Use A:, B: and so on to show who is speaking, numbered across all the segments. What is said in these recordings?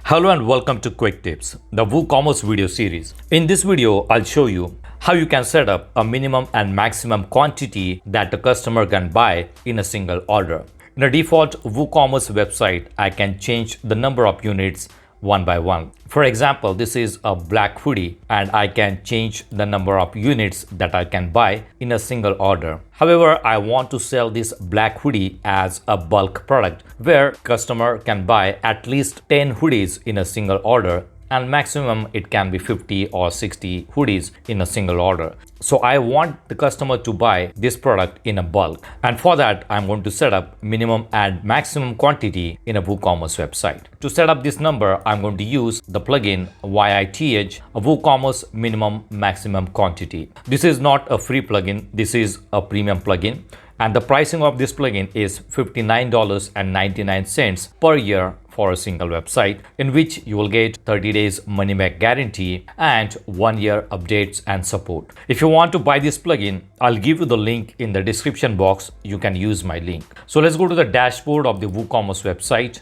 A: Hello and welcome to Quick Tips, the WooCommerce video series. In this video, I'll show you how you can set up a minimum and maximum quantity that the customer can buy in a single order. In a default WooCommerce website, I can change the number of units one by one. For example, this is a black hoodie and I can change the number of units that I can buy in a single order. However, I want to sell this black hoodie as a bulk product where customer can buy at least 10 hoodies in a single order, and maximum it can be 50 or 60 hoodies in a single order. So I want the customer to buy this product in a bulk, and for that I'm going to set up minimum and maximum quantity in a WooCommerce website. To set up this number, I'm going to use the plugin YITH WooCommerce minimum maximum quantity. This is not a free plugin, this is a premium plugin, and the pricing of this plugin is $59.99 per year for a single website, in which you will get 30 days money back guarantee and 1 year updates and support. If you want to buy this plugin, I'll give you the link in the description box. You can use my link. So let's go to the dashboard of the WooCommerce website,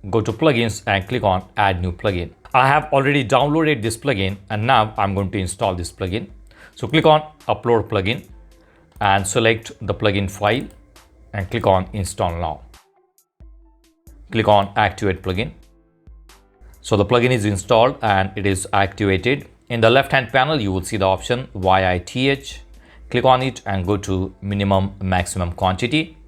A: go to plugins and click on add new plugin. I have already downloaded this plugin and now I'm going to install this plugin. So click on upload plugin and select the plugin file and click on install now. Click on activate plugin. So the plugin is installed and it is activated. In the left hand panel, you will see the option YITH. Click on it and go to minimum maximum quantity.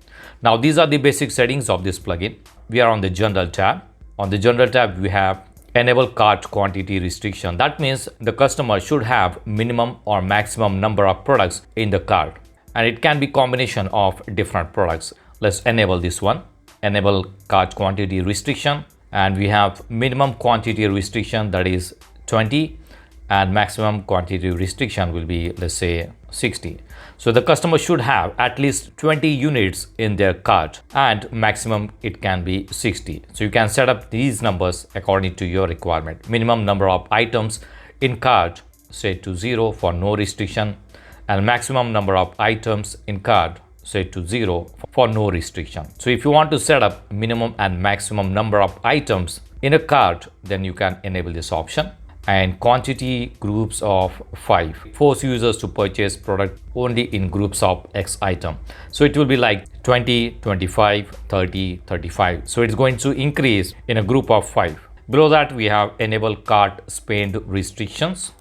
A: Now these are the basic settings of this plugin. We are on the general tab. On the general tab, we have enable cart quantity restriction. That means the customer should have minimum or maximum number of products in the cart, and it can be combination of different products. Let's enable this one. Enable cart quantity restriction, and we have minimum quantity restriction, that is 20, and maximum quantity restriction will be, let's say, 60. So the customer should have at least 20 units in their cart, and maximum it can be 60. So you can set up these numbers according to your requirement. Minimum number of items in cart set to 0 for no restriction, and maximum number of items in cart set to 0 for no restriction. So if you want to set up minimum and maximum number of items in a cart, then you can enable this option. And quantity groups of 5 force users to purchase product only in groups of X item. So it will be like 20, 25, 30, 35. So it's going to increase in a group of 5. Below that, we have enable cart spend restrictions.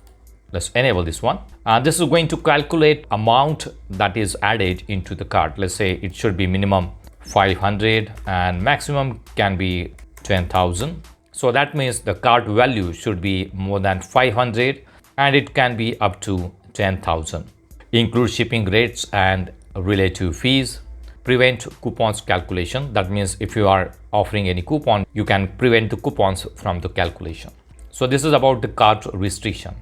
A: Let's enable this one. This is going to calculate amount that is added into the cart. Let's say it should be minimum 500 and maximum can be 10,000. So that means the cart value should be more than 500 and it can be up to 10,000. Include shipping rates and relative fees. Prevent coupons calculation. That means if you are offering any coupon, you can prevent the coupons from the calculation. So this is about the cart restriction.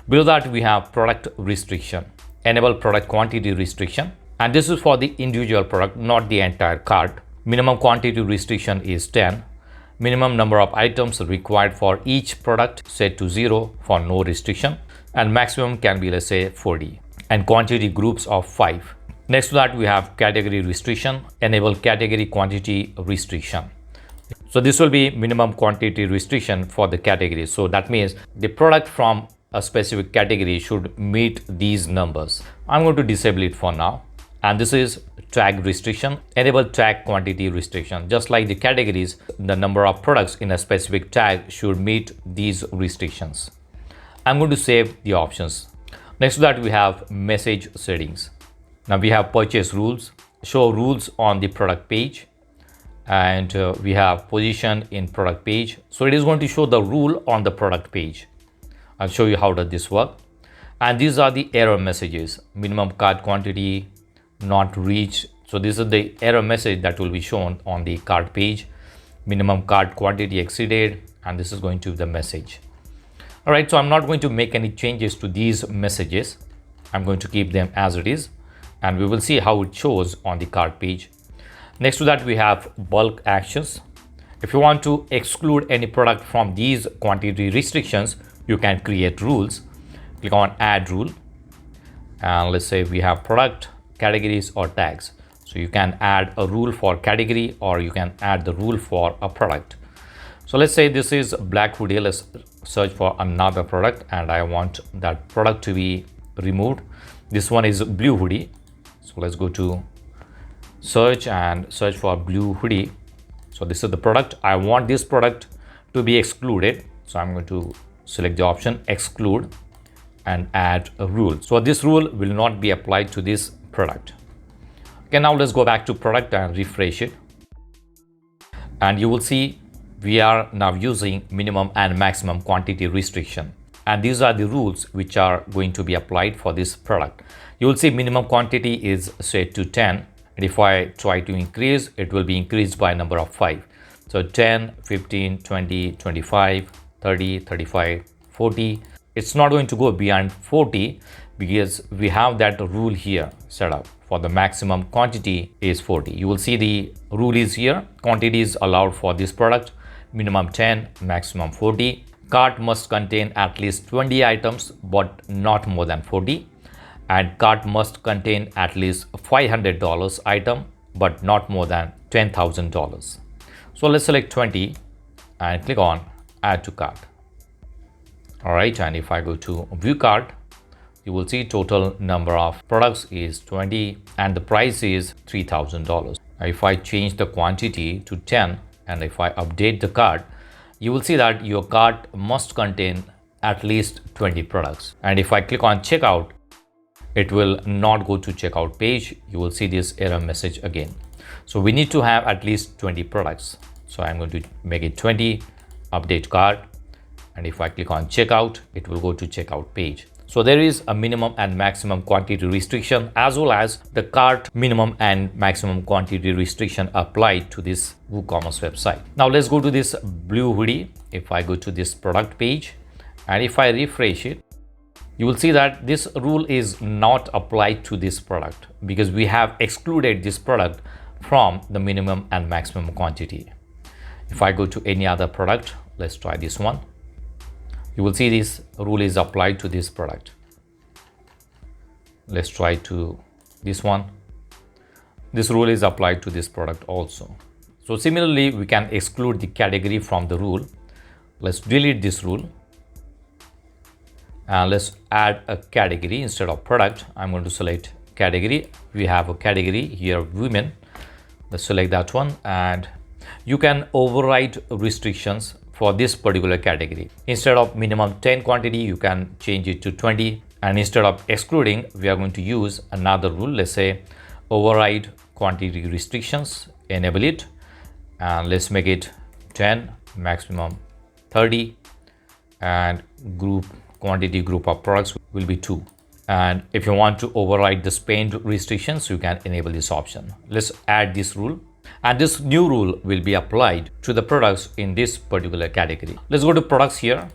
A: Below that, we have product restriction. Enable product quantity restriction. And this is for the individual product, not the entire cart. Minimum quantity restriction is 10. Minimum number of items required for each product set to 0 for no restriction. And maximum can be, let's say, 40. And quantity groups of 5. Next to that, we have category restriction. Enable category quantity restriction. So this will be minimum quantity restriction for the category. So that means the product from a specific category should meet these numbers. I'm going to disable it for now. And this is tag restriction. Enable tag quantity restriction. Just like the categories, the number of products in a specific tag should meet these restrictions. I'm going to save the options. Next to that, we have message settings. Now we have purchase rules, show rules on the product page, and we have position in product page. So it is going to show the rule on the product page. I'll show you how does this work. And these are the error messages. Minimum cart quantity not reached. So this is the error message that will be shown on the cart page. Minimum cart quantity exceeded, and this is going to be the message. All right, so I'm not going to make any changes to these messages. I'm going to keep them as it is, and we will see how it shows on the cart page. Next to that, we have bulk actions. If you want to exclude any product from these quantity restrictions, you can create rules. Click on add rule, and let's say we have product, categories or tags. So you can add a rule for category or you can add the rule for a product. So let's say this is black hoodie. Let's search for another product and I want that product to be removed. This one is blue hoodie. So let's go to search and search for blue hoodie. So this is the product. I want this product to be excluded. So I'm going to select the option exclude and add a rule. So this rule will not be applied to this product. Okay, now let's go back to product and refresh it. And you will see we are now using minimum and maximum quantity restriction. And these are the rules which are going to be applied for this product. You will see minimum quantity is set to 10. And if I try to increase, it will be increased by a number of 5. So 10, 15, 20, 25, 30, 35, 40. It's not going to go beyond 40 because we have that rule here set up for the maximum quantity is 40. You will see the rule is here. Quantities allowed for this product, minimum 10, maximum 40. Cart must contain at least 20 items but not more than 40. And cart must contain at least $500 item but not more than $10,000. So let's select 20 and click on add to cart. All right, and if I go to view cart, you will see total number of products is 20 and the price is $3,000. If I change the quantity to 10 and if I update the cart, you will see that your cart must contain at least 20 products. And if I click on checkout, it will not go to checkout page. You will see this error message again. So we need to have at least 20 products. So I'm going to make it 20, update cart. And if I click on checkout, it will go to checkout page. So there is a minimum and maximum quantity restriction as well as the cart minimum and maximum quantity restriction applied to this WooCommerce website. Now let's go to this blue hoodie. If I go to this product page and if I refresh it, you will see that this rule is not applied to this product because we have excluded this product from the minimum and maximum quantity. If I go to any other product, let's try this one. You will see this rule is applied to this product. Let's try to this one. This rule is applied to this product also. So similarly, we can exclude the category from the rule. Let's delete this rule. And let's add a category instead of product. I'm going to select category. We have a category here, women. Let's select that one. And you can override restrictions for this particular category. Instead of minimum 10 quantity, you can change it to 20. And instead of excluding, we are going to use another rule. Let's say override quantity restrictions, enable it. And let's make it 10, maximum 30. And quantity group of products will be 2. And if you want to override the spend restrictions, you can enable this option. Let's add this rule. And this new rule will be applied to the products in this particular category. Let's go to products here.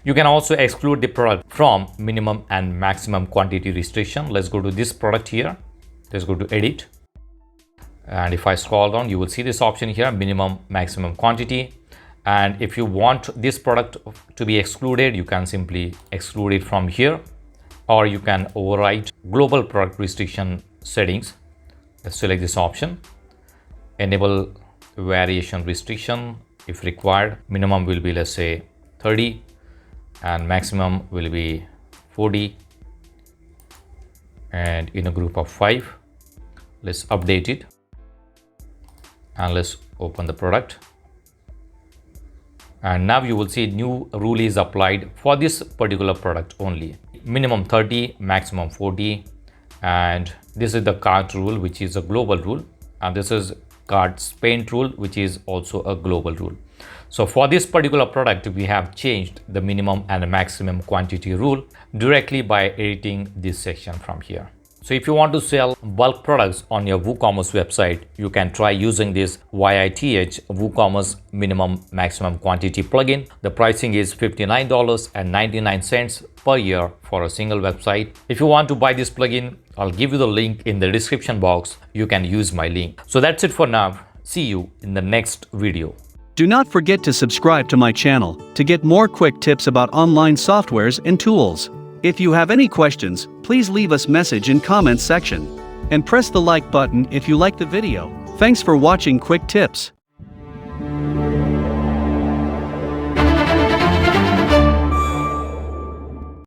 A: You can also exclude the product from minimum and maximum quantity restriction. Let's go to this product here. Let's go to edit. And if I scroll down, you will see this option here, minimum, maximum quantity. And if you want this product to be excluded, you can simply exclude it from here, or you can override global product restriction settings. Let's select this option. Enable variation restriction if required. Minimum will be, let's say, 30 and maximum will be 40 and in a group of 5. Let's update it and let's open the product. And now you will see new rule is applied for this particular product only. Minimum 30, maximum 40. And this is the cart rule, which is a global rule. And this is cart spend rule, which is also a global rule. So for this particular product, we have changed the minimum and maximum quantity rule directly by editing this section from here. So if you want to sell bulk products on your WooCommerce website, you can try using this YITH WooCommerce minimum maximum quantity plugin. The pricing is $59.99 per year for a single website. If you want to buy this plugin, I'll give you the link in the description box. You can use my link. So that's it for now. See you in the next video.
B: Do not forget to subscribe to my channel to get more quick tips about online softwares and tools. If you have any questions, please leave us message in comments section. And press the like button if you like the video. Thanks for watching Quick Tips.